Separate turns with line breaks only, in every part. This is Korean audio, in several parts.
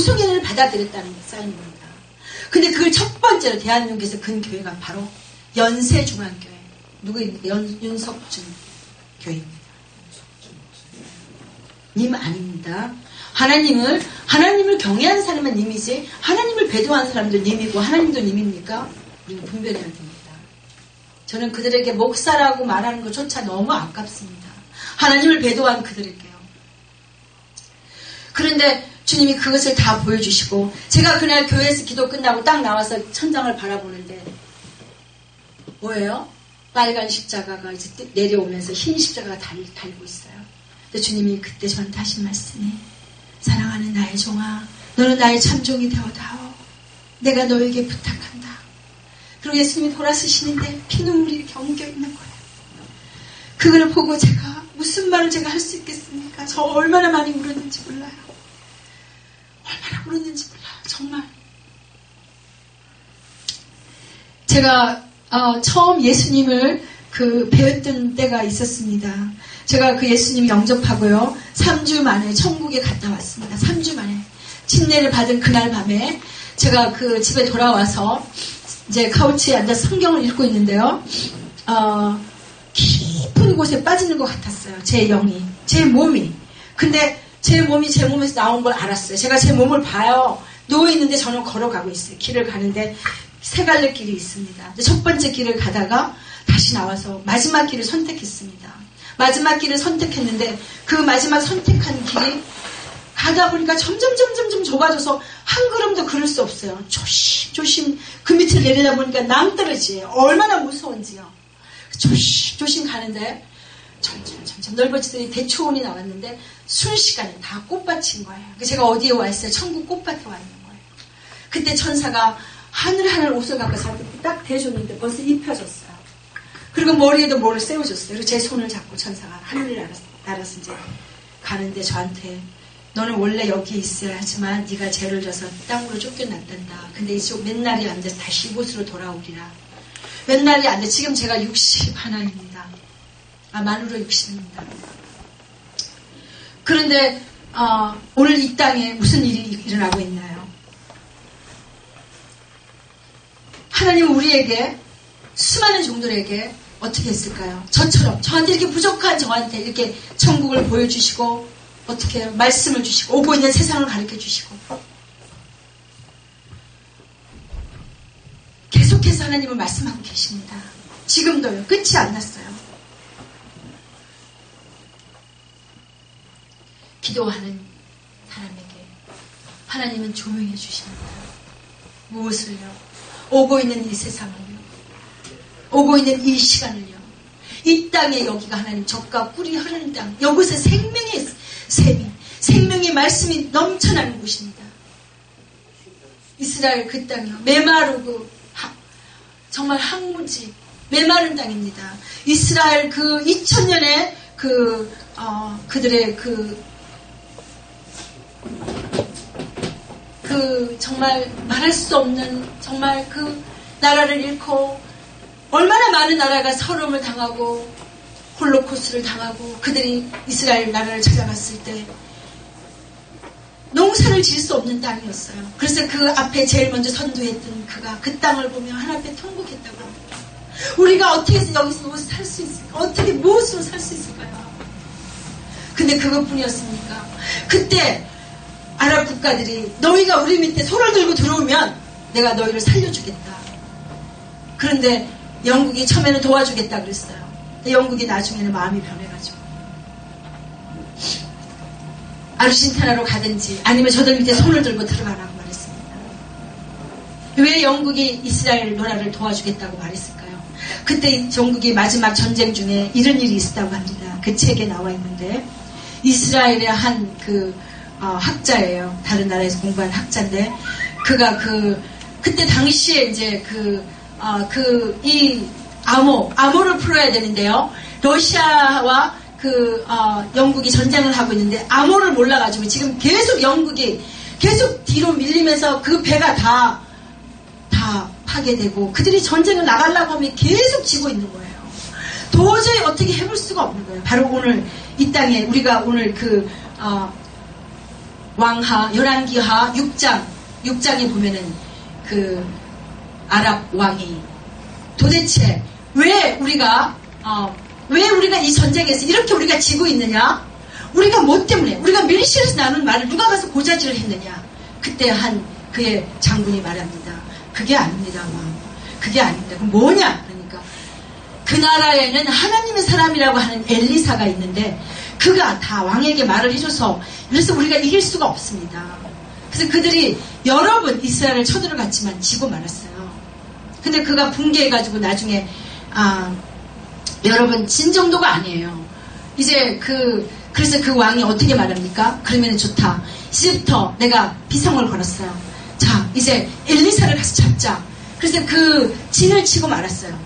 모성애를 받아들였다는 사인입니다. 근데 그걸 첫 번째로 대한민국에서 근 교회가 바로 연세중앙교회. 누구입니까? 윤석준 교회입니다. 님 아닙니다. 하나님을 경외하는 사람은 님이지, 하나님을 배도하는 사람도 님이고, 하나님도 님입니까? 우리는 분별해야 됩니다. 저는 그들에게 목사라고 말하는 것조차 너무 아깝습니다. 하나님을 배도한 그들에게요. 그런데 주님이 그것을 다 보여주시고, 제가 그날 교회에서 기도 끝나고 딱 나와서 천장을 바라보는데 뭐예요? 빨간 십자가가 이제 내려오면서 흰 십자가가 달리고 있어요. 근데 주님이 그때 저한테 하신 말씀이, 사랑하는 나의 종아, 너는 나의 참종이 되어다오. 내가 너에게 부탁한다. 그리고 예수님이 돌아서시는데 피눈물이 이렇게 엉겨 있는 거예요. 그걸 보고 제가 무슨 말을 제가 할 수 있겠습니까? 저 얼마나 많이 울었는지 몰라요. 얼마나 울었는지 몰라요. 정말. 제가 처음 예수님을 배웠던 때가 있었습니다. 제가 그 예수님 영접하고요, 3주 만에 천국에 갔다 왔습니다. 3주 만에 침례를 받은 그날 밤에 제가 그 집에 돌아와서 이제 카우치에 앉아서 성경을 읽고 있는데요, 깊은 곳에 빠지는 것 같았어요. 제 영이, 제 몸이. 근데 제 몸이 제 몸에서 나온 걸 알았어요. 제가 제 몸을 봐요. 누워있는데 저는 걸어가고 있어요. 길을 가는데 세 갈래 길이 있습니다. 첫 번째 길을 가다가 다시 나와서 마지막 길을 선택했습니다. 마지막 길을 선택했는데 그 마지막 선택한 길이 가다 보니까 점점 좁아져서 한 걸음도 걸을 수 없어요. 조심 그 밑을 내리다 보니까 낭떠러지예요. 얼마나 무서운지요. 조심 가는데 점점 넓어지더니 대초원이 나왔는데 순식간에 다 꽃밭인 거예요. 제가 어디에 와 있어요? 천국 꽃밭에 와 있는 거예요. 그때 천사가 하늘 옷을 갖고서 딱 대줬는데 벌써 입혀졌어요. 그리고 머리에도 뭐를 세워줬어요. 그리고 제 손을 잡고 천사가 하늘을 날아서 이제 가는데 저한테, 너는 원래 여기 있어야 하지만 네가 죄를 져서 땅으로 쫓겨났단다. 근데 이쪽 맨날이 안 돼서 다시 이곳으로 돌아오리라. 맨날이 안 돼. 지금 제가 60 하나입니다. 만으로 60입니다. 그런데 오늘 이 땅에 무슨 일이 일어나고 있나요? 하나님은 우리에게, 수많은 종들에게 어떻게 했을까요? 저처럼 저한테 이렇게 부족한 저한테 이렇게 천국을 보여주시고, 어떻게 말씀을 주시고, 오고 있는 세상을 가르쳐 주시고, 계속해서 하나님은 말씀하고 계십니다. 지금도요. 끝이 안 났어요. 기도하는 사람에게 하나님은 조명해 주십니다. 무엇을요? 오고 있는 이 세상을요, 오고 있는 이 시간을요, 이 땅에, 여기가 하나님 젖과 꿀이 흐르는 땅, 여기서 생명의 샘이, 생명의 말씀이 넘쳐나는 곳입니다. 이스라엘 그 땅이요, 메마르고 정말 항무지, 메마른 땅입니다. 이스라엘 그 2000년의 그들의 정말 말할 수 없는, 정말 그 나라를 잃고 얼마나 많은 나라가 서름을 당하고 홀로코스트를 당하고, 그들이 이스라엘 나라를 찾아갔을 때 농사를 지을 수 없는 땅이었어요. 그래서 그 앞에 제일 먼저 선두했던 그가 그 땅을 보며 하나님께 통곡했다고 합니다. 우리가 어떻게 해서 여기서 살 수 있을까? 어떻게 무엇으로 살 수 있을까요? 근데 그것뿐이었습니까? 그때 아랍 국가들이, 너희가 우리 밑에 손을 들고 들어오면 내가 너희를 살려주겠다. 그런데 영국이 처음에는 도와주겠다 그랬어요. 영국이 나중에는 마음이 변해가지고 아르신타나로 가든지 아니면 저들 밑에 손을 들고 들어가라고 말했습니다. 왜 영국이 이스라엘 나라를 도와주겠다고 말했을까요? 그때 영국이 마지막 전쟁 중에 이런 일이 있었다고 합니다. 그 책에 나와 있는데, 이스라엘의 한 학자예요. 다른 나라에서 공부한 학자인데, 그가 그때 당시에 이제 이 암호를 풀어야 되는데요. 러시아와 영국이 전쟁을 하고 있는데 암호를 몰라가지고 지금 계속 영국이 계속 뒤로 밀리면서 그 배가 다 파괴되고, 그들이 전쟁을 나가려고 하면 계속 지고 있는 거예요. 도저히 어떻게 해볼 수가 없는 거예요. 바로 오늘 이 땅에 우리가 오늘 왕하, 열왕기하 6장에 보면은 그 아랍 왕이 도대체 왜 우리가 이 전쟁에서 이렇게 우리가 지고 있느냐? 우리가 뭐 때문에? 우리가 메리시에서 나눈 말을 누가 가서 고자질을 했느냐? 그때 한 그의 장군이 말합니다. 그게 아닙니다, 왕. 그게 아닙니다. 그럼 뭐냐? 그러니까 그 나라에는 하나님의 사람이라고 하는 엘리사가 있는데 그가 다 왕에게 말을 해줘서 그래서 우리가 이길 수가 없습니다. 그래서 그들이 여러 번 이스라엘을 쳐들어갔지만 지고 말았어요. 근데 그가 붕괴해가지고 나중에 여러분 진 정도가 아니에요. 이제 그래서 그 왕이 어떻게 말합니까? 그러면 좋다. 이제부터 내가 비상을 걸었어요. 자, 이제 엘리사를 가서 잡자. 그래서 그 진을 치고 말았어요.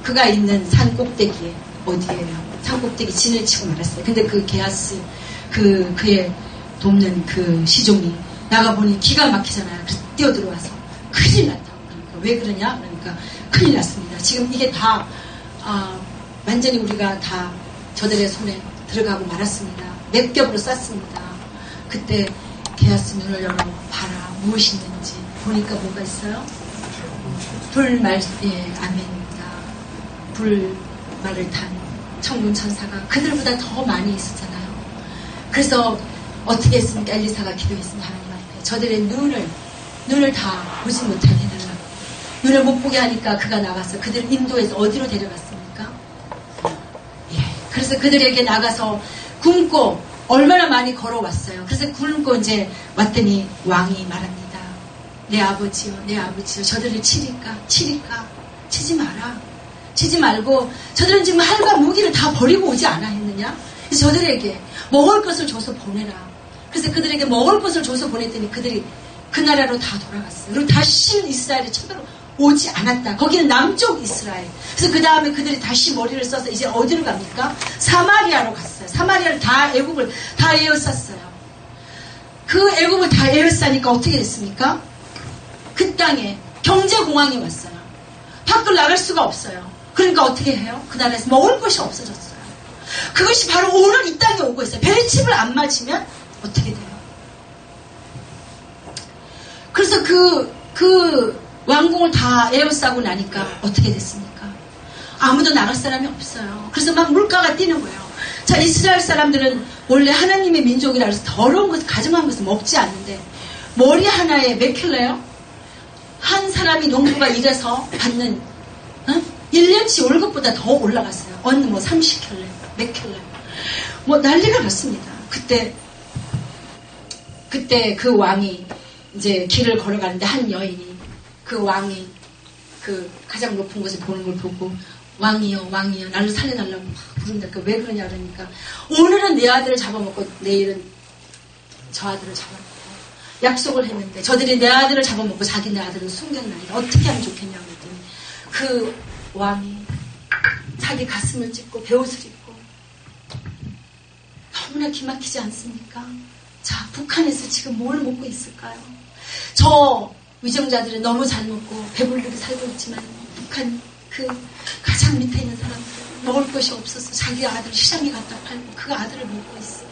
그가 있는 산 꼭대기에 어디에요? 산 꼭대기 진을 치고 말았어요. 근데 그 게하스 그의 돕는 그 시종이 나가보니 기가 막히잖아요. 그래서 뛰어들어와서 큰일 났다. 그러니까 왜 그러냐? 그러니까 큰일 났습니다. 지금 이게 다 완전히 우리가 다 저들의 손에 들어가고 말았습니다. 맥ገብ으로 쌌습니다. 그때 게하스 눈을 열어 봐라. 무엇이 있는지 보니까 뭐가 있어요? 아멘입니다. 불말을 탄 천군 천사가 그들보다 더 많이 있었잖아요. 그래서 어떻게 했습니까? 엘리사가 기도했습니다. 하나님 앞에 저들의 눈을 다 보지 못하게 해달라고. 눈을 못 보게 하니까 그가 나가서 그들을 인도해서 어디로 데려갔습니까? 그래서 그들에게 나가서 굶고 얼마나 많이 걸어왔어요. 그래서 굶고 이제 왔더니 왕이 말합니다. 내 아버지요, 저들을 치리까? 치지 마라. 치지 말고 저들은 지금 활과 무기를 다 버리고 오지 않아 했느냐? 그래서 저들에게 먹을 것을 줘서 보내라. 그래서 그들에게 먹을 것을 줘서 보냈더니 그들이 그 나라로 다 돌아갔어요. 그리고 다시 이스라엘에 쳐들어오지 않았다. 거기는 남쪽 이스라엘. 그래서 그 다음에 그들이 다시 머리를 써서 이제 어디로 갑니까? 사마리아로 갔어요. 사마리아를 다 애국을 다 에워쌌어요. 그 애국을 다 에워싸니까 어떻게 됐습니까? 그 땅에 경제공황이 왔어요. 밖으로 나갈 수가 없어요. 그러니까 어떻게 해요? 그 나라에서 먹을 것이 없어졌어요. 그것이 바로 오늘 이 땅에 오고 있어요. 벨칩을 안 맞으면 어떻게 돼요? 그래서 그 왕궁을 다 에워싸고 나니까 어떻게 됐습니까? 아무도 나갈 사람이 없어요. 그래서 막 물가가 뛰는 거예요. 자, 이스라엘 사람들은 원래 하나님의 민족이라 해서 더러운 것, 가증한 것을 먹지 않는데 머리 하나에 몇 킬로예요? 한 사람이 농부가 일해서 받는 1년치 월급보다 더 올라갔어요. 어느 30킬로, 몇 킬로. 난리가 났습니다. 그때 그 왕이 이제 길을 걸어가는데 한 여인이 그 왕이 그 가장 높은 곳에 보는 걸 보고 왕이요 나를 살려달라고 막 부른다. 왜 그러냐 그러니까 오늘은 내 아들을 잡아먹고 내일은 저 아들을 잡아먹고 약속을 했는데 저들이 내 아들을 잡아먹고 자기네 아들을 숨겼나니 어떻게 하면 좋겠냐고 했더니 그 왕이 자기 가슴을 찢고 베옷을 입고 너무나 기막히지 않습니까? 자, 북한에서 지금 뭘 먹고 있을까요? 저 위정자들은 너무 잘 먹고 배불리게 살고 있지만 북한 그 가장 밑에 있는 사람들은 먹을 것이 없어서 자기 아들을 시장에 갖다 팔고 그 아들을 먹고 있어요.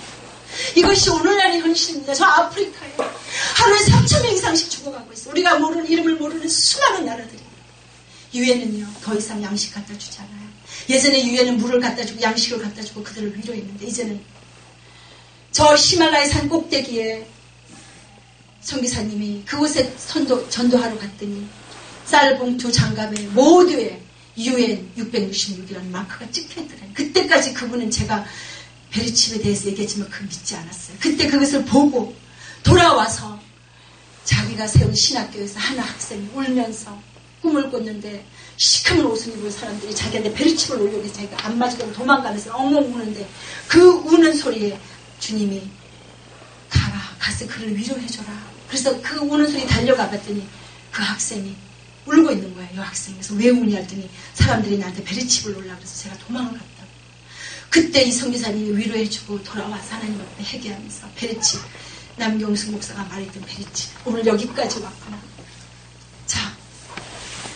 이것이 오늘날의 현실입니다. 저 아프리카에 하루에 3,000명 이상씩 죽어가고 있어요. 우리가 모르는 이름을 모르는 수많은 나라들이. 유엔은요 더 이상 양식 갖다 주지 않아요. 예전에 유엔은 물을 갖다 주고 양식을 갖다 주고 그들을 위로했는데 이제는 저 히말라야 산 꼭대기에 선교사님이 그곳에 전도하러 갔더니 쌀봉투 장갑에 모두에 UN 666이라는 마크가 찍혀있더라고요. 그때까지 그분은 제가 베리칩에 대해서 얘기했지만 그걸 믿지 않았어요. 그때 그것을 보고 돌아와서 자기가 세운 신학교에서 한 학생이 울면서 꿈을 꿨는데 시커먼 옷을 입은 사람들이 자기한테 베리칩을 올려서 자기가 안 맞으려고 도망가면서 엉엉 우는데 그 우는 소리에 주님이 가서 그를 위로해줘라. 그래서 그 우는 소리 달려가 봤더니 그 학생이 울고 있는 거예요. 이 학생이. 그래서 왜 우니 했더니 사람들이 나한테 베리칩을 올라 그래서 제가 도망을 갔다고. 그때 이 선교사님이 위로해주고 돌아와서 하나님 앞에 회개하면서 베리칩, 남경숙 목사가 말했던 베리칩 오늘 여기까지 왔구나. 자,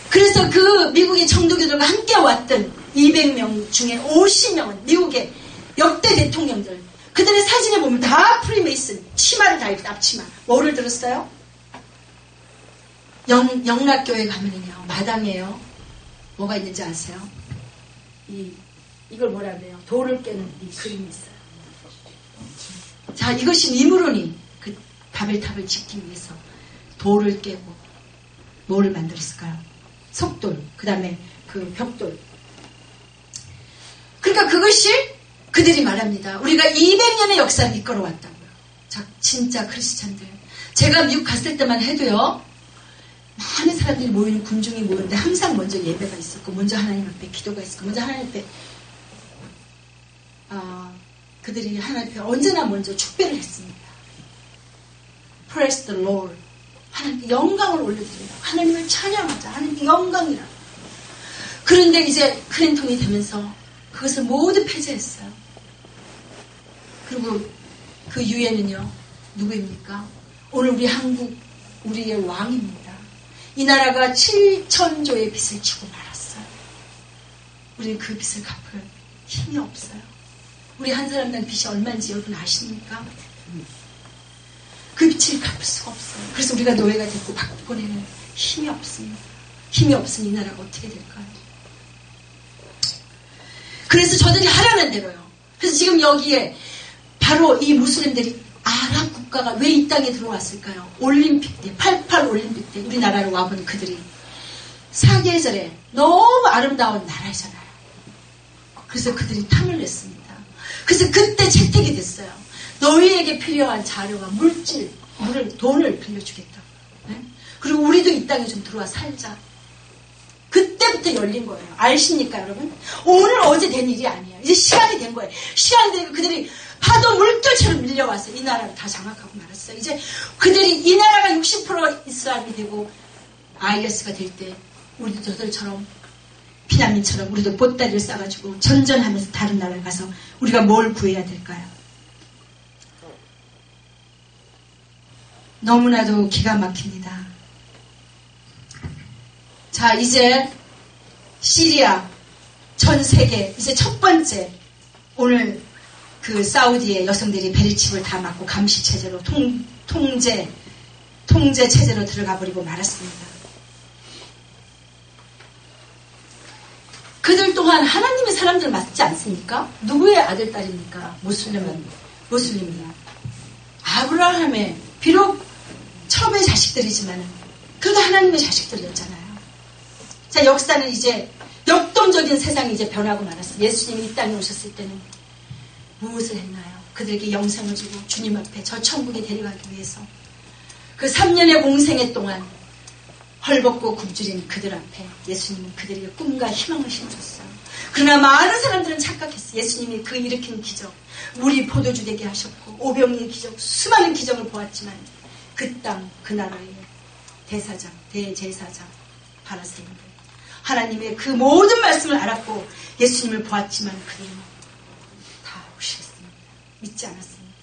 그래서 그 미국의 청도교들과 함께 왔던 200명 중에 50명은 미국의 역대 대통령들, 그들의 사진에 보면 다 프리메이슨, 치마를 다 입고 앞치마. 뭐를 들었어요? 영락교회 가면은요, 마당에요. 뭐가 있는지 아세요? 이걸 뭐라 그래요? 돌을 깨는 이 그림이 있어요. 자, 이것이 니무론이 그 바벨탑을 짓기 위해서 돌을 깨고 뭐를 만들었을까요? 석돌, 그 다음에 그 벽돌. 그러니까 그것이 그들이 말합니다. 우리가 200년의 역사를 이끌어왔다고요. 자, 진짜 크리스찬들. 제가 미국 갔을 때만 해도요, 많은 사람들이 모이는 군중이 모이는데 항상 먼저 예배가 있었고, 먼저 하나님 앞에 기도가 있었고, 먼저 하나님 앞에 그들이 하나님 앞에 언제나 먼저 축배를 했습니다. Praise the Lord. 하나님께 영광을 올려드린다고. 하나님을 찬양하자. 하나님께 영광이라고. 그런데 이제 클린턴이 되면서 그것을 모두 폐쇄했어요. 그리고 그 유엔은요, 누구입니까? 오늘 우리 한국, 우리의 왕입니다. 이 나라가 7천조의 빚을 지고 말았어요. 우리는 그 빚을 갚을 힘이 없어요. 우리 한 사람당 빚이 얼마인지 여러분 아십니까? 그 빚을 갚을 수가 없어요. 그래서 우리가 노예가 됐고 바꾸고내는 힘이 없습니다. 힘이 없으니 이 나라가 어떻게 될까요? 그래서 저들이 하라는 대로요. 그래서 지금 여기에 바로 이 무슬림들이 아랍 국가가 왜 이 땅에 들어왔을까요? 올림픽 때, 88 올림픽 때 우리나라로 와본 그들이 사계절에 너무 아름다운 나라잖아요. 그래서 그들이 탐을 냈습니다. 그래서 그때 채택이 됐어요. 너희에게 필요한 자료와 물질, 돈을 빌려주겠다. 네? 그리고 우리도 이 땅에 좀 들어와 살자. 그때부터 열린 거예요. 아십니까, 여러분? 오늘 어제 된 일이 아니에요. 이제 시간이 된 거예요. 시간이 되고 그들이 파도 물결처럼 밀려와서 이 나라를 다 장악하고 말았어요. 이제 그들이 이 나라가 60%가 이슬람이 되고 IS가 될 때 우리도 저들처럼 피난민처럼 우리도 보따리를 싸가지고 전전하면서 다른 나라에 가서 우리가 뭘 구해야 될까요? 너무나도 기가 막힙니다. 자, 이제 시리아 전 세계 이제 첫 번째 오늘 그 사우디의 여성들이 베리칩을 다 맞고 감시 체제로 통제 체제로 들어가 버리고 말았습니다. 그들 또한 하나님의 사람들 맞지 않습니까? 누구의 아들 딸입니까? 모슬림이야. 아브라함의 비록 첩의 자식들이지만 그래도 하나님의 자식들이었잖아요. 자, 역사는 이제 역동적인 세상이 이제 변하고 말았어요. 예수님이 이 땅에 오셨을 때는 무엇을 했나요? 그들에게 영생을 주고 주님 앞에 저 천국에 데려가기 위해서 그 3년의 공생애 동안 헐벗고 굶주린 그들 앞에 예수님은 그들에게 꿈과 희망을 심어줬어요. 그러나 많은 사람들은 착각했어요. 예수님이 그 일으킨 기적, 물이 포도주 되게 하셨고 오병이의 기적, 수많은 기적을 보았지만 그 땅, 그 나라의 대제사장 바리새인들 하나님의 그 모든 말씀을 알았고 예수님을 보았지만 그들은 다 무시했습니다. 믿지 않았습니다.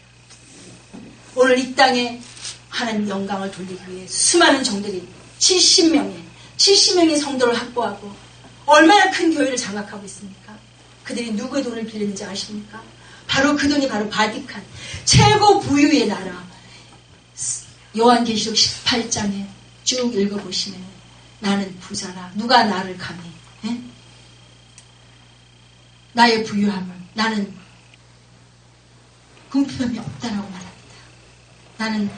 오늘 이 땅에 하나님 영광을 돌리기 위해 수많은 종들이 70명의 성도를 확보하고 얼마나 큰 교회를 장악하고 있습니까? 그들이 누구의 돈을 빌렸는지 아십니까? 바로 그 돈이 바로 바티칸, 최고 부유의 나라. 요한계시록 18장에 쭉 읽어보시면 나는 부자라. 누가 나를 감히 나의 부유함을 나는 궁핍함이 없다라고 말합니다. 나는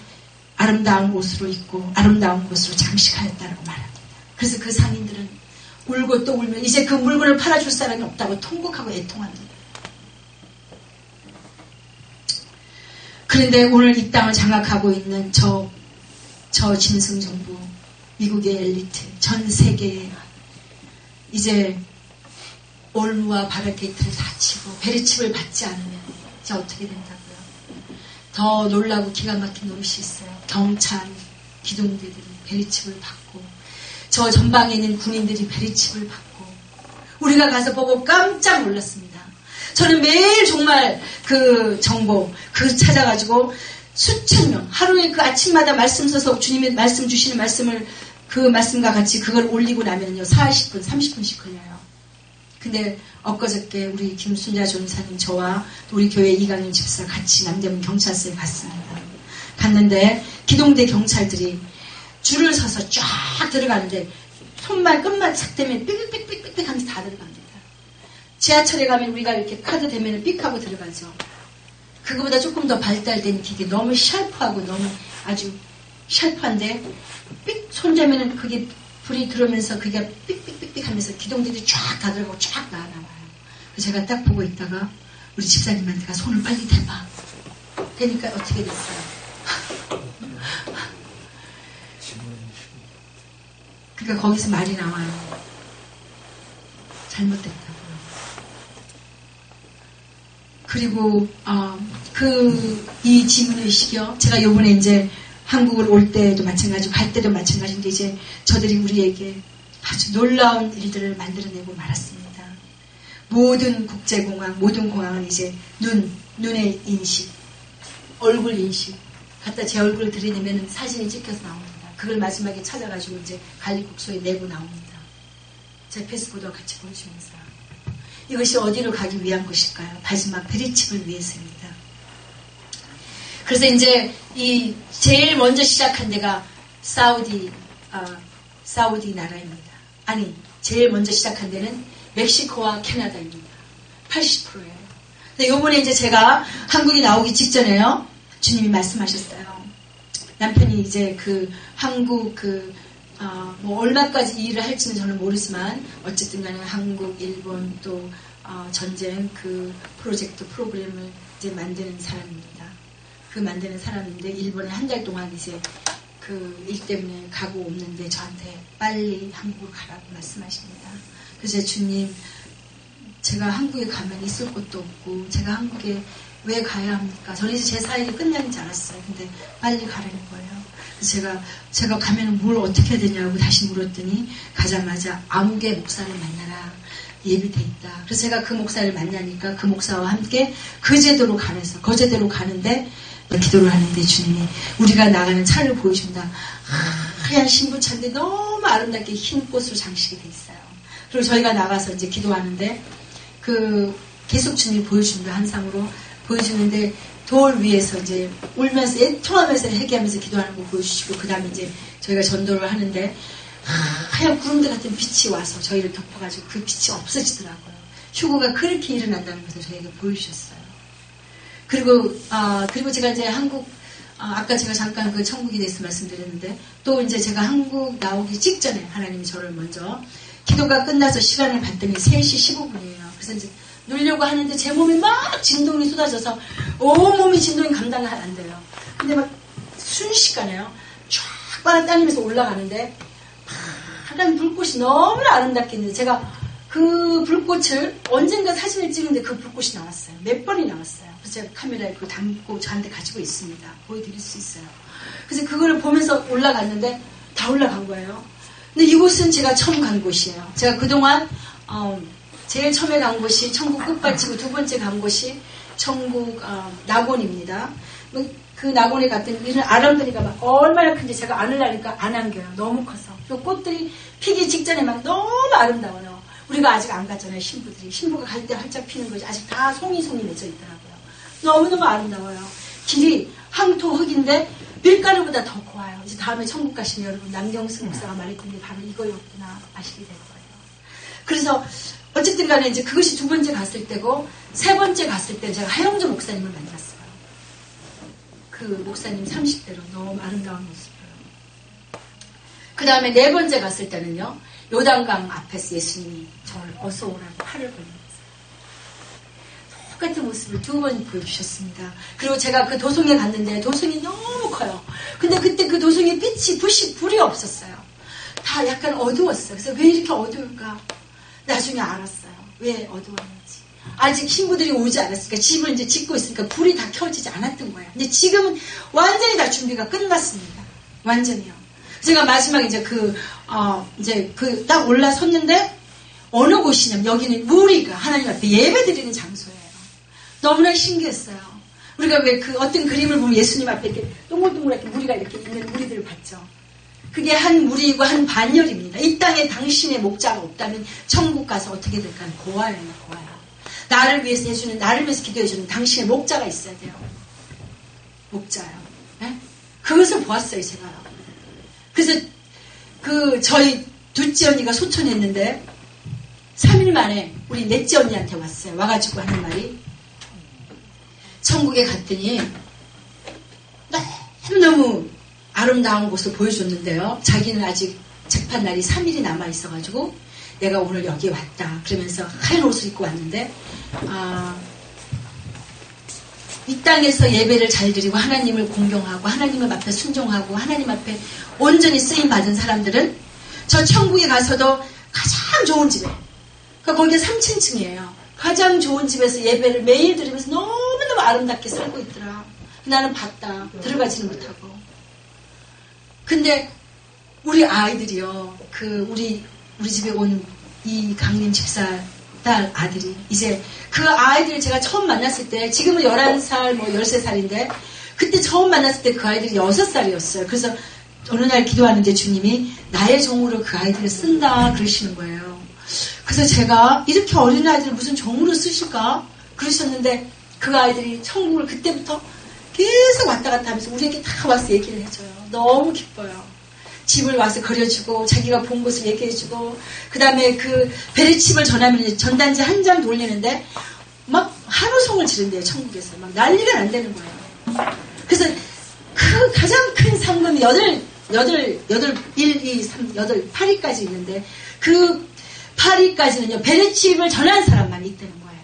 아름다운 옷으로 입고 아름다운 곳으로 장식하였다라고 말합니다. 그래서 그 상인들은 울고 또 울면 이제 그 물건을 팔아줄 사람이 없다고 통곡하고 애통합니다. 그런데 오늘 이 땅을 장악하고 있는 저 짐승 정부, 미국의 엘리트, 전 세계에 이제 올무와 바라게이트를 다 치고 베리칩을 받지 않으면 이제 어떻게 된다고요? 더 놀라고 기가 막힌 노릇이 있어요. 경찰, 기동대들이 베리칩을 받고 저 전방에 있는 군인들이 베리칩을 받고 우리가 가서 보고 깜짝 놀랐습니다. 저는 매일 정말 그 정보 찾아가지고 수천 명 하루에 그 아침마다 말씀 써서 주님의 말씀 주시는 말씀을 그 말씀과 같이 그걸 올리고 나면요 40분 30분씩 걸려요. 근데 엊그저께 우리 김순자 전사님 저와 우리 교회 이강인 집사 같이 남대문 경찰서에 갔습니다. 갔는데 기동대 경찰들이 줄을 서서 쫙 들어가는데 손만 끝만 착 대면 삑삑삑삑삑 하면서 다 들어갑니다. 지하철에 가면 우리가 이렇게 카드 대면을 삑 하고 들어가죠. 그거보다 조금 더 발달된 기계, 너무 샤프하고 너무 아주 샤프한데 삑 손대면은 그게 불이 들어오면서 그게 삑삑삑삑 하면서 기동들이 쫙 다 들어가고 쫙 나와요. 제가 딱 보고 있다가 우리 집사님한테 손을 빨리 대봐. 대니까 어떻게 됐어요? 그러니까 거기서 말이 나와요. 잘못됐다고요. 그리고 이 지문의식이요. 제가 요번에 이제 한국을 올 때도 마찬가지고 갈 때도 마찬가지인데 이제 저들이 우리에게 아주 놀라운 일들을 만들어내고 말았습니다. 모든 국제공항, 모든 공항은 이제 눈의 인식, 얼굴 인식. 갖다 제 얼굴을 들이대면 사진이 찍혀서 나옵니다. 그걸 마지막에 찾아가지고 이제 관리국소에 내고 나옵니다. 제 패스포드와 같이 보여주면서. 이것이 어디로 가기 위한 것일까요? 마지막 대리칩을 위해서입니다. 그래서 이제 제일 먼저 시작한 데가 사우디 나라입니다. 아니, 제일 먼저 시작한 데는 멕시코와 캐나다입니다. 80%예요. 근데 요번에 이제 제가 한국에 나오기 직전에요. 주님이 말씀하셨어요. 남편이 이제 한국 뭐 얼마까지 일을 할지는 저는 모르지만 어쨌든 간에 한국, 일본 또 전쟁 프로젝트 프로그램을 이제 만드는 사람입니다. 만드는 사람인데 일본에 한 달 동안 이제 일 때문에 가고 없는데 저한테 빨리 한국을 가라고 말씀하십니다. 그래서 주님, 제가 한국에 가면 있을 곳도 없고 제가 한국에 왜 가야 합니까? 저는 이제 제 사역이 끝나는 줄 알았어요. 근데 빨리 가라는 거예요. 그래서 제가 가면 뭘 어떻게 해야 되냐고 다시 물었더니 가자마자 아무개 목사를 만나라. 예비돼 있다. 그래서 제가 그 목사를 만나니까 그 목사와 함께 그 제도로 가는데 기도를 하는데 주님이 우리가 나가는 차를 보여준다. 하얀 신부차인데 너무 아름답게 흰 꽃으로 장식이 돼 있어요. 그리고 저희가 나가서 이제 기도하는데 계속 주님이 보여준다. 한상으로 보여주는데 돌 위에서 이제 울면서 애통하면서 회개하면서 기도하는 거 보여주시고 그 다음에 이제 저희가 전도를 하는데 하얀 구름들 같은 빛이 와서 저희를 덮어가지고 그 빛이 없어지더라고요. 휴거가 그렇게 일어난다는 것을 저희에게 보여주셨어요. 그리고 제가 이제 한국, 아까 제가 잠깐 천국에 대해서 말씀드렸는데, 또 이제 제가 한국 나오기 직전에 하나님이 저를 먼저, 기도가 끝나서 시간을 봤더니 3시 15분이에요. 그래서 이제 누려고 하는데 제 몸이 막 진동이 쏟아져서, 온몸이 진동이 감당이 안 돼요. 근데 막 순식간에요. 쫙 빨아다니면서 올라가는데, 하얀 불꽃이 너무나 아름답게 있는데, 제가 그 불꽃을 언젠가 사진을 찍는데 그 불꽃이 나왔어요. 몇 번이 나왔어요. 그래서 제가 카메라에 그거 담고 저한테 가지고 있습니다. 보여드릴 수 있어요. 그래서 그거를 보면서 올라갔는데 다 올라간 거예요. 근데 이곳은 제가 처음 간 곳이에요. 제가 그동안 제일 처음에 간 곳이 천국 끝발치고 두 번째 간 곳이 천국 낙원입니다. 그 낙원에 갔더니 이런 아름다니까 막 얼마나 큰지 제가 안으려니까 안 안겨요. 너무 커서. 그 꽃들이 피기 직전에 막 너무 아름다워요. 우리가 아직 안 갔잖아요. 신부가 갈 때 활짝 피는 거지. 아직 다 송이 맺어 있더라고요. 너무너무 아름다워요. 길이 황토 흙인데 밀가루보다 더 고와요. 이제 다음에 천국 가시면 여러분 남경수 목사가 말했던 게 바로 이거였구나 아시게 될 거예요. 그래서 어쨌든 간에 이제 그것이 두 번째 갔을 때고 세 번째 갔을 때 제가 하영조 목사님을 만났어요. 그 목사님 30대로 너무 아름다운 모습으로. 그 다음에 네 번째 갔을 때는요. 요단강 앞에서 예수님이 저를 어서 오라고 팔을 벌리면서 똑같은 모습을 두 번 보여주셨습니다. 그리고 제가 그 도성에 갔는데 도성이 너무 커요. 근데 그때 그 도성에 불이 없었어요. 다 약간 어두웠어요. 그래서 왜 이렇게 어두울까? 나중에 알았어요. 왜 어두웠는지. 아직 신부들이 오지 않았으니까 집을 이제 짓고 있으니까 불이 다 켜지지 않았던 거예요. 근데 지금은 완전히 다 준비가 끝났습니다. 완전히요. 제가 마지막에 이제 딱 올라섰는데 어느 곳이냐면 여기는 우리가 하나님 앞에 예배드리는 장소예요. 너무나 신기했어요. 우리가 왜 어떤 그림을 보면 예수님 앞에 이렇게 동글동글하게 무리가 이렇게 있는 무리들을 봤죠. 그게 한 무리이고 한 반열입니다. 이 땅에 당신의 목자가 없다면 천국 가서 어떻게 될까요? 고아예요, 고아요. 나를 위해서 해주는, 나를 위해서 기도해주는 당신의 목자가 있어야 돼요. 목자요. 네? 그것을 보았어요, 제가. 그래서 저희 둘째 언니가 소천했는데 3일 만에 우리 넷째 언니한테 왔어요. 와가지고 하는 말이, 천국에 갔더니 너무너무 아름다운 곳을 보여줬는데요. 자기는 아직 재판 날이 3일이 남아있어가지고 내가 오늘 여기 왔다 그러면서 하얀 옷을 입고 왔는데, 이 땅에서 예배를 잘 드리고 하나님을 공경하고 하나님 앞에 순종하고 하나님 앞에 온전히 쓰임받은 사람들은 저 천국에 가서도 가장 좋은 집에, 그러니까 거기가 3층이에요. 가장 좋은 집에서 예배를 매일 드리면서 너무너무 아름답게 살고 있더라. 나는 봤다. 들어가지는 못하고. 근데 우리 아이들이요, 우리 집에 온 이 강림 집사 딸 아들이, 이제 그 아이들을 제가 처음 만났을 때, 지금은 11살, 13살인데, 그때 처음 만났을 때 그 아이들이 6살이었어요. 그래서 어느 날 기도하는데 주님이 나의 종으로 그 아이들을 쓴다 그러시는 거예요. 그래서 제가 이렇게 어린 아이들을 무슨 종으로 쓰실까? 그러셨는데 그 아이들이 천국을 그때부터 계속 왔다 갔다 하면서 우리에게 다 와서 얘기를 해줘요. 너무 기뻐요. 집을 와서 그려주고 자기가 본 곳을 얘기해주고, 그 다음에 그 베레칩을 전하면 전단지 한 장 돌리는데 막 한우송을 지른대요. 천국에서 막 난리가 난다는 거예요. 그래서 그 가장 큰 상금이 1, 2, 3, 8위까지 있는데 그 8위까지는요 베레칩을 전한 사람만 있다는 거예요.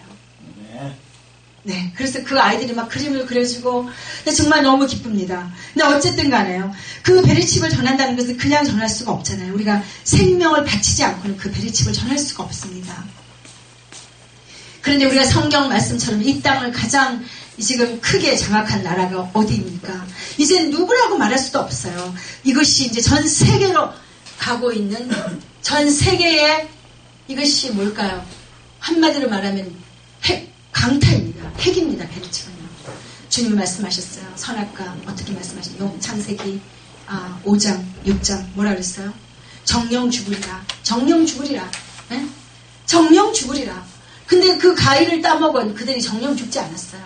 네, 그래서 그 아이들이 막 그림을 그려주고, 정말 너무 기쁩니다. 근데 어쨌든 간에요, 그 베레칩을 전한다는 것은 그냥 전할 수가 없잖아요. 우리가 생명을 바치지 않고는 그 베레칩을 전할 수가 없습니다. 그런데 우리가 성경 말씀처럼 이 땅을 가장 지금 크게 장악한 나라가 어디입니까? 이제 누구라고 말할 수도 없어요. 이것이 이제 전 세계로 가고 있는, 전 세계의 이것이 뭘까요? 한마디로 말하면 강타입니다. 핵입니다. 베레칩은요. 주님이 말씀하셨어요. 선악과 어떻게 말씀하셨어요? 창세기 5장 6장 뭐라 그랬어요? 정령 죽으리라. 정령 죽으리라. 네? 정령 죽으리라. 근데 그 가위를 따먹은 그들이 정령 죽지 않았어요.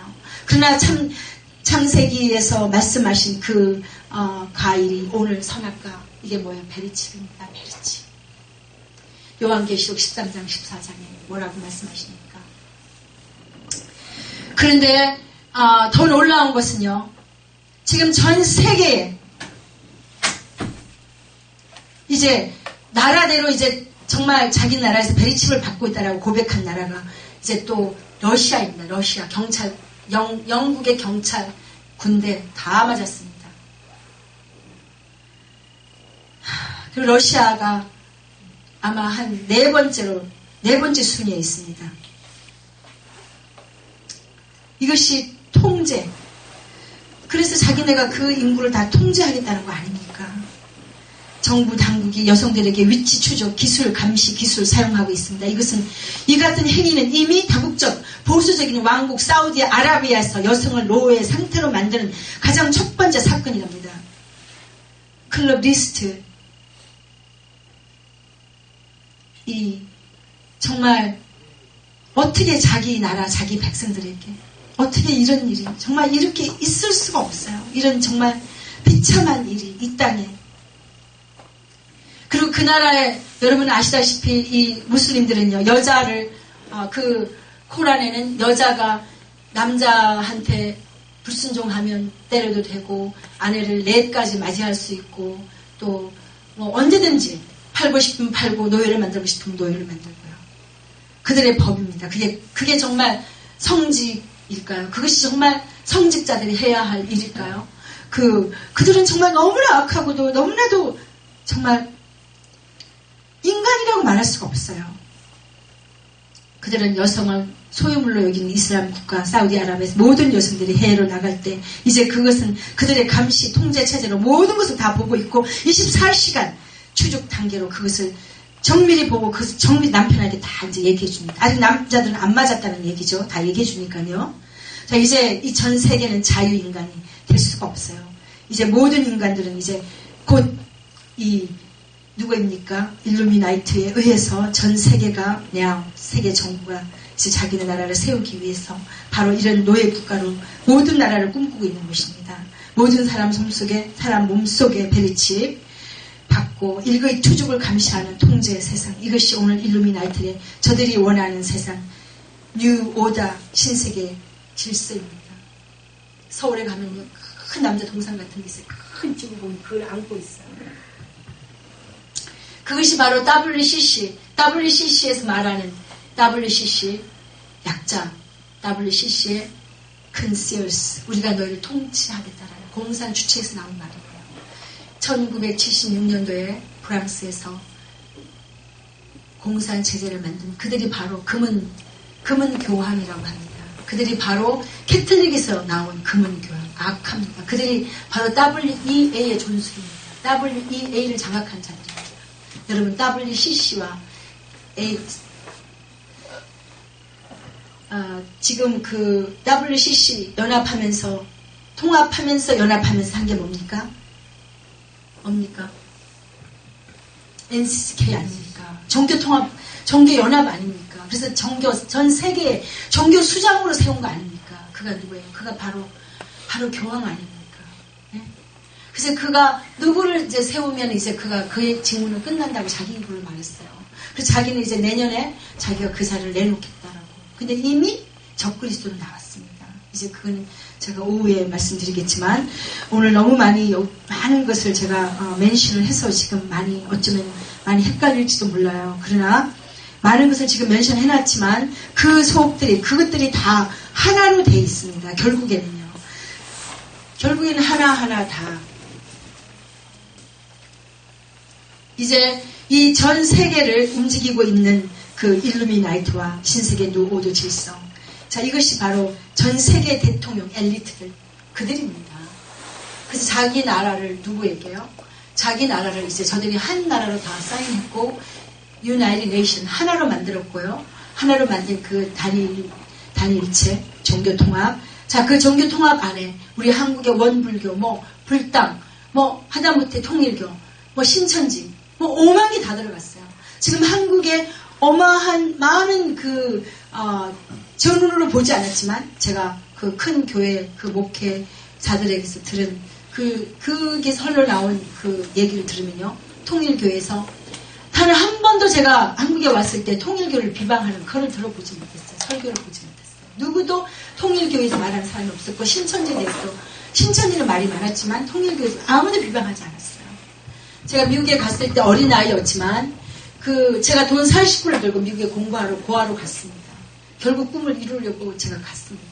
그러나 창세기에서 말씀하신 그 가일이 오늘 선악과, 이게 뭐예요? 베레칩입니다. 베레칩. 요한계시록 13장 14장에 뭐라고 말씀하십니까? 그런데 더 놀라운 것은요, 지금 전 세계에 이제 나라대로 이제 정말 자기 나라에서 베리칩을 받고 있다라고 고백한 나라가 이제 또 러시아입니다. 러시아 경찰, 영국의 경찰 군대 다 맞았습니다. 그리고 러시아가 아마 한 네 번째 순위에 있습니다. 이것이 통제. 그래서 자기네가 그 인구를 다 통제하겠다는 거 아닙니까? 정부 당국이 여성들에게 위치 추적, 기술, 감시 기술 사용하고 있습니다. 이 같은 행위는 이미 다국적 보수적인 왕국 사우디아라비아에서 여성을 노예 상태로 만드는 가장 첫 번째 사건이랍니다. 클럽 리스트. 정말 어떻게 자기 나라, 자기 백성들에게 어떻게 이런 일이 정말 이렇게 있을 수가 없어요. 이런 정말 비참한 일이 이 땅에. 그리고 그 나라에 여러분 아시다시피 이 무슬림들은요, 여자를 그 코란에는 여자가 남자한테 불순종하면 때려도 되고 아내를 넷까지 맞이할 수 있고 또 뭐 언제든지 팔고 싶으면 팔고 노예를 만들고 싶으면 노예를 만들고요. 그들의 법입니다. 그게 정말 성직일까요? 그것이 정말 성직자들이 해야 할 일일까요? 그들은 정말 너무나 악하고도 너무나도 정말 인간이라고 말할 수가 없어요. 그들은 여성을 소유물로 여기는 이슬람 국가 사우디아라비아에서 모든 여성들이 해외로 나갈 때 이제 그것은 그들의 감시 통제 체제로 모든 것을 다 보고 있고 24시간 추적 단계로 그것을 정밀히 보고 그것을 정밀히 남편에게 다 이제 얘기해 줍니다. 아직 남자들은 안 맞았다는 얘기죠. 다 얘기해 주니까요. 자, 이제 이 전 세계는 자유인간이 될 수가 없어요. 이제 모든 인간들은 이제 곧 누구입니까? 일루미나이트에 의해서 전 세계가 그냥 세계 정부가 이제 자기네 나라를 세우기 위해서 바로 이런 노예 국가로 모든 나라를 꿈꾸고 있는 것입니다. 모든 사람 몸속에 베리칩 받고 일거이투족을 감시하는 통제의 세상, 이것이 오늘 일루미나이트의 저들이 원하는 세상, 뉴 오다 신세계 질서입니다. 서울에 가면 큰 남자 동상 같은 게 있어요. 큰 집을 보면 그걸 안고 있어요. 그것이 바로 WCC에서 말하는 WCC 약자, WCC의 Conceals, 우리가 너희를 통치하겠다라는 공산 주체에서 나온 말이에요. 1976년도에 프랑스에서 공산 체제를 만든 그들이 바로 금은 교황이라고 합니다. 그들이 바로 캐톨릭에서 나온 금은 교황, 악합니다. 그들이 바로 WEA의 존수입니다. WEA를 장악한 자들입니다. 여러분 WCC와 지금 그 WCC 연합하면서 통합하면서 연합하면서 한 게 뭡니까? NCK 아닙니까? 종교통합, 종교연합 아닙니까? 그래서 전 세계에 종교 수장으로 세운 거 아닙니까? 그가 누구예요? 그가 바로 교황 아닙니까? 네? 그래서 그가 누구를 이제 세우면 이제 그의 직무는 끝난다고 자기 입으로 말했어요. 그래서 자기는 이제 내년에 자기가 그 자리를 내놓겠다라고. 근데 이미 적그리스도로 나왔습니다. 이제 그거는 제가 오후에 말씀드리겠지만 오늘 너무 많은 것을 제가 멘션을 해서 지금 어쩌면 많이 헷갈릴지도 몰라요. 그러나 많은 것을 지금 멘션 해놨지만 그것들이 다 하나로 되어 있습니다. 결국에는 하나하나 다 이제 이 전 세계를 움직이고 있는 그 일루미나이트와 신세계 뉴 오더 질서. 자, 이것이 바로 전 세계 대통령 엘리트들 그들입니다. 그래서 자기 나라를 누구에게요? 자기 나라를 이제 저들이 한 나라로 다 사인했고 유나이티드 네이션 하나로 만들었고요. 하나로 만든 그 단일체 종교 통합. 자, 그 종교 통합 안에 우리 한국의 원불교, 불당, 하다못해 통일교, 신천지, 5만 개 다 들어갔어요. 지금 한국에 어마한 많은 저 눈으로 보지 않았지만 제가 그 큰 교회 그 목회자들에게서 들은 그게 설로 나온 그 얘기를 들으면요. 통일교에서 단 한 번도 제가 한국에 왔을 때 통일교를 비방하는 그걸 들어보지 못했어요. 설교를 보지 못했어요. 누구도 통일교에서 말하는 사람이 없었고 신천지에 대해서도 신천지는 말이 많았지만 통일교에서 아무도 비방하지 않았어요. 제가 미국에 갔을 때 어린아이였지만 제가 돈 40불을 들고 미국에 고아로 갔습니다. 결국 꿈을 이루려고 제가 갔습니다.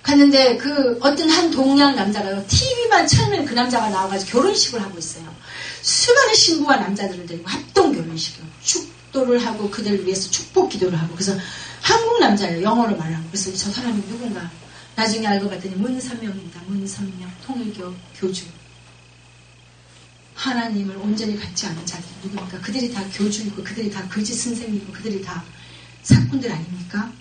갔는데 어떤 한 동양 남자가 TV만 틀면 그 남자가 나와가지고 결혼식을 하고 있어요. 수많은 신부와 남자들을 데리고 합동 결혼식을 축도를 하고 그들을 위해서 축복 기도를 하고 그래서 한국 남자예요. 영어로 말하고 그래서 저 사람이 누군가 나중에 알고 봤더니 문선명입니다. 문선명 통일교 교주. 하나님을 온전히 갖지 않은 자들 누굽니까? 그들이 다 교주이고 그들이 다 거짓 선생이고 그들이 다 사꾼들 아닙니까?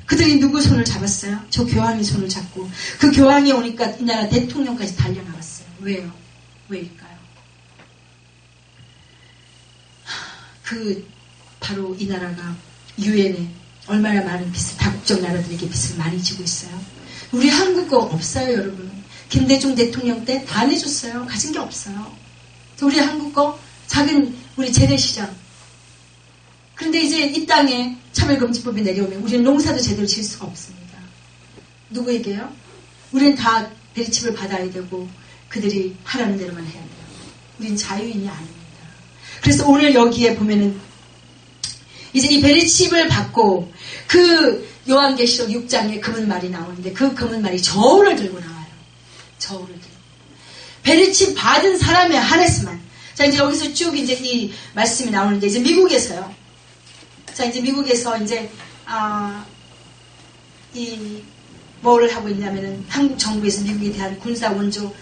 그들이 누구 손을 잡았어요? 저 교황의 손을 잡고 그 교황이 오니까 이 나라 대통령까지 달려나갔어요. 왜요? 왜일까요? 바로 이 나라가 유엔에 얼마나 많은 다국적 나라들에게 빚을 많이 지고 있어요. 우리 한국 거 없어요, 여러분. 김대중 대통령 때 다 내줬어요. 가진 게 없어요. 우리 한국 거 작은 우리 재래시장. 그런데 이제 이 땅에 차별금지법이 내려오면 우리는 농사도 제대로 지을 수가 없습니다. 누구에게요? 우리는 다 베리칩을 받아야 되고 그들이 하라는 대로만 해야 돼요. 우린 자유인이 아닙니다. 그래서 오늘 여기에 보면은 이제 이 베리칩을 받고 그 요한계시록 6장에 금은말이 나오는데 그 금은말이 저울을 들고 나와요. 저울을 들고. 베리칩 받은 사람에 한해서만. 자, 이제 여기서 쭉 이제 이 말씀이 나오는데 이제 미국에서요. 자, 이제 미국에서 이제 뭐를 하고 있냐면은 한국 정부에서 미국에 대한 군사 원조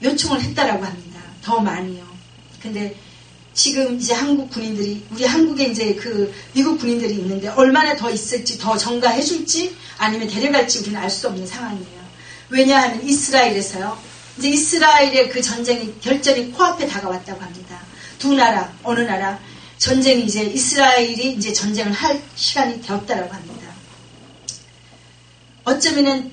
요청을 했다라고 합니다. 더 많이요. 근데 지금 이제 한국 군인들이 우리 한국에 이제 미국 군인들이 있는데 얼마나 더 있을지 더 전가해줄지 아니면 데려갈지 우리는 알 수 없는 상황이에요. 왜냐하면 이스라엘에서요 이제 이스라엘의 그 전쟁이 결전이 코앞에 다가왔다고 합니다. 두 나라, 어느 나라 전쟁이 이제 이스라엘이 이제 전쟁을 할 시간이 되었다라고 합니다. 어쩌면은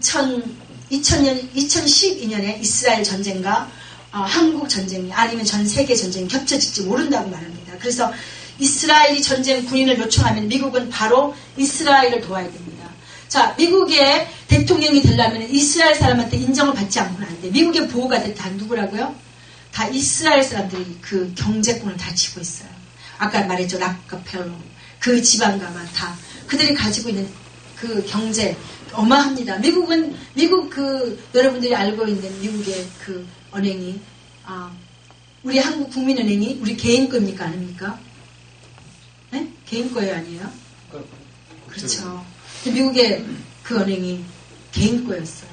2012년에 이스라엘 전쟁과 한국 전쟁이 아니면 전 세계 전쟁이 겹쳐질지 모른다고 말합니다. 그래서 이스라엘이 전쟁 군인을 요청하면 미국은 바로 이스라엘을 도와야 됩니다. 자, 미국의 대통령이 되려면 이스라엘 사람한테 인정을 받지 않고는 안 돼. 미국의 보호가 다 누구라고요? 다 이스라엘 사람들이 그 경제권을 다 쥐고 있어요. 아까 말했죠. 락커펠러. 그 지방가가 다 그들이 가지고 있는 그 경제 어마합니다. 미국 여러분들이 알고 있는 미국의 그 은행이 우리 한국 국민은행이 우리 개인 겁니까 아닙니까? 네? 개인 거예요 아니에요? 그렇죠. 미국의 그 은행이 개인 거였어요.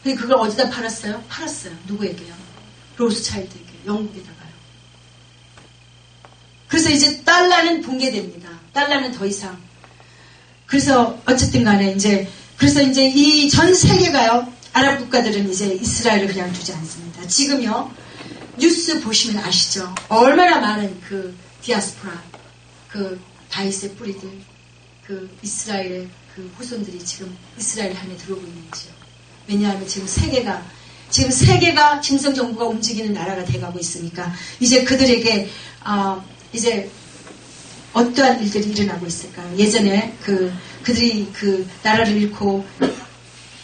근데 그걸 어디다 팔았어요? 팔았어요. 누구에게요? 로스차일드에게, 영국에다가요. 그래서 이제 달러는 붕괴됩니다. 달러는 더 이상. 그래서 어쨌든 간에 그래서 이제 이 전 세계가요, 아랍 국가들은 이제 이스라엘을 그냥 두지 않습니다. 지금요, 뉴스 보시면 아시죠? 얼마나 많은 그 디아스포라, 그 다윗의 뿌리들, 그 이스라엘의 그 후손들이 지금 이스라엘 향해 들어오고 있는지요. 왜냐하면 지금 세계가 김성 정부가 움직이는 나라가 돼가고 있으니까 이제 그들에게 이제 어떠한 일들이 일어나고 있을까요? 예전에 그들이 그 나라를 잃고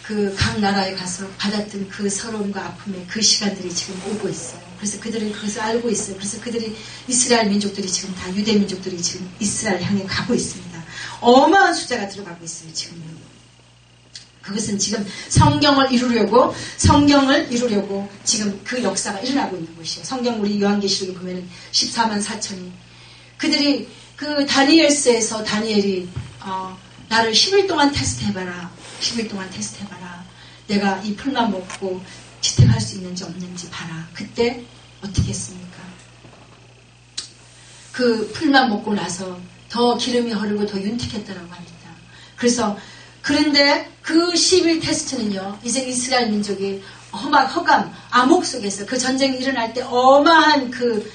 그 각 나라에 가서 받았던 그 서러움과 아픔의 그 시간들이 지금 오고 있어요. 그래서 그들은 그것을 알고 있어요. 그래서 그들이 이스라엘 민족들이 지금 다 유대 민족들이 지금 이스라엘 향해 가고 있습니다. 어마어마한 숫자가 들어가고 있어요. 지금요. 그것은 지금 성경을 이루려고 지금 그 역사가 일어나고 있는 것이에요. 성경 우리 요한계시록에 보면은 14만 4천이 그들이 그 다니엘서에서 다니엘이 나를 10일 동안 테스트해봐라. 10일 동안 테스트해봐라. 내가 이 풀만 먹고 지탱할 수 있는지 없는지 봐라. 그때 어떻게 했습니까? 그 풀만 먹고 나서 더 기름이 흐르고 더 윤택했다라고 합니다. 그런데 그 10일 테스트는요, 이제 이스라엘 민족이 허감, 암흑 속에서 그 전쟁이 일어날 때 어마한 그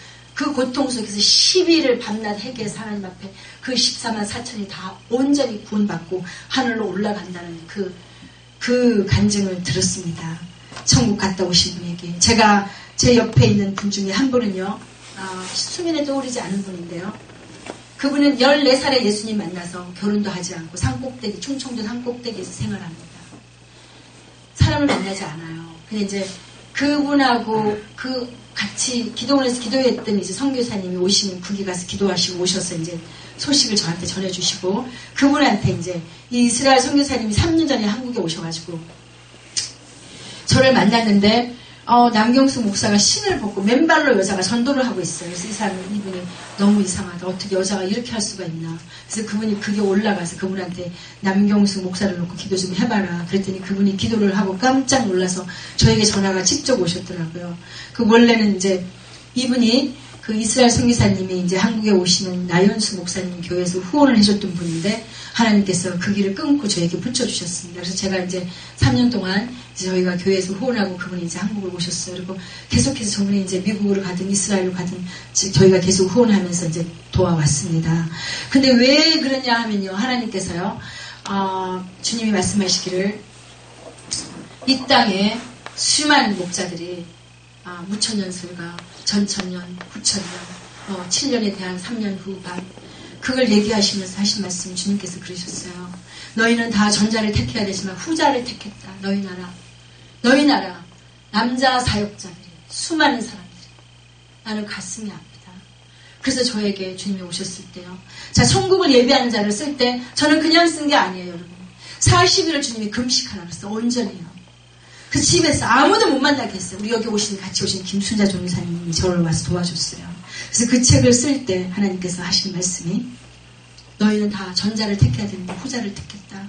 고통 속에서 10일을 밤낮 회개해서 하나님 앞에 그 14만 4천이 다 온전히 구원받고 하늘로 올라간다는 그 간증을 들었습니다. 천국 갔다 오신 분에게. 제가 제 옆에 있는 분 중에 한 분은요, 수면에 떠오르지 않은 분인데요. 그분은 14살에 예수님 만나서 결혼도 하지 않고 산꼭대기, 충청도 산꼭대기에서 생활합니다. 사람을 만나지 않아요. 근데 이제 그분하고 같이 기도원에서 기도했던 이제 선교사님이 오시면 거기 가서 기도하시고 오셔서 이제 소식을 저한테 전해주시고 그분한테 이제 이 이스라엘 선교사님이 3년 전에 한국에 오셔가지고 저를 만났는데 남경수 목사가 신을 벗고 맨발로 여자가 전도를 하고 있어요. 그래서 이분이 너무 이상하다. 어떻게 여자가 이렇게 할 수가 있나. 그래서 그분이 그게 올라가서 그분한테 남경수 목사를 놓고 기도 좀 해봐라. 그랬더니 그분이 기도를 하고 깜짝 놀라서 저에게 전화가 직접 오셨더라고요. 원래는 이제 이분이 그 이스라엘 선교사님이 이제 한국에 오시는 나연수 목사님 교회에서 후원을 해줬던 분인데 하나님께서 그 길을 끊고 저에게 붙여주셨습니다. 그래서 제가 이제 3년 동안 이제 저희가 교회에서 후원하고 그분이 이제 한국을 오셨어요. 그리고 계속해서 저분이 이제 미국으로 가든 이스라엘로 가든 저희가 계속 후원하면서 이제 도와왔습니다. 근데 왜 그러냐 하면요. 하나님께서요. 주님이 말씀하시기를 이 땅에 수많은 목자들이 무천년설가, 전천년, 구천년, 7년에 대한 3년 후반 그걸 얘기하시면서 하신 말씀 주님께서 그러셨어요. 너희는 다 전자를 택해야 되지만 후자를 택했다. 너희 나라 남자 사역자들이 수많은 사람들이 나는 가슴이 아프다. 그래서 저에게 주님이 오셨을 때요. 자, 천국을 예비하는 자를 쓸 때 저는 그냥 쓴 게 아니에요. 여러분 40일을 주님이 금식하라 그랬어. 온전히요. 그 집에서 아무도 못 만나게 했어요. 우리 여기 같이 오신 김순자 종사님이 저를 와서 도와줬어요. 그래서 그 책을 쓸 때 하나님께서 하신 말씀이 너희는 다 전자를 택해야 되는데 후자를 택했다.